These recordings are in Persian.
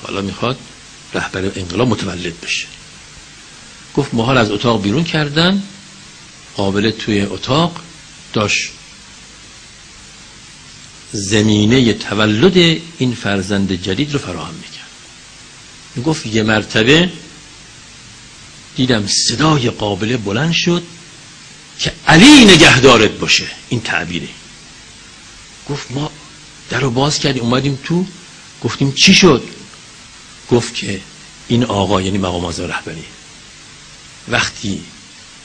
حالا میخواد رهبر انقلاب متولد بشه. گفت ما حال از اتاق بیرون کردن، قابل توی اتاق داشت زمینه تولد این فرزند جدید رو فراهم میکرد. میگفت یه مرتبه دیدم صدای قابله بلند شد که علی نگهدارت باشه. این تعبیره. گفت ما در رو باز کردیم اومدیم تو، گفتیم چی شد؟ گفت که این آقا یعنی مقام آزاد رهبری وقتی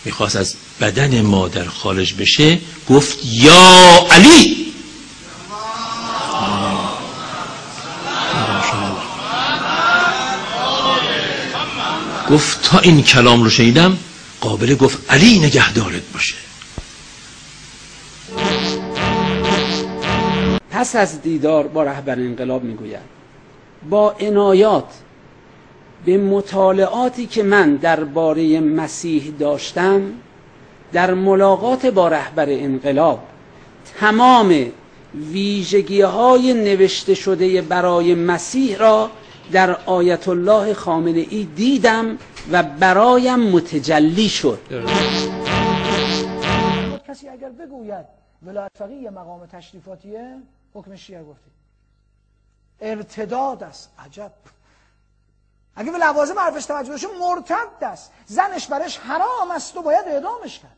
میخواست از بدن مادر خارج بشه گفت یا علی. گفت تا این کلام رو شنیدم قابله گفت علی نگهدارت باشه. پس از دیدار با رهبر انقلاب میگوید با عنایات به مطالعاتی که من درباره مسیح داشتم در ملاقات با رهبر انقلاب تمام ویژگی‌های نوشته شده برای مسیح را در آیت الله خامنه ای دیدم و برایم متجلی شد. کسی اگر بگوید ولایت فقیه یه مقام تشریفاتیه حکمش چیه گفتید؟ ارتداد است. عجب. اگه به لوازم حرفش توجه بشه مرتد است، زنش برش حرام است و باید اعدامش کرد.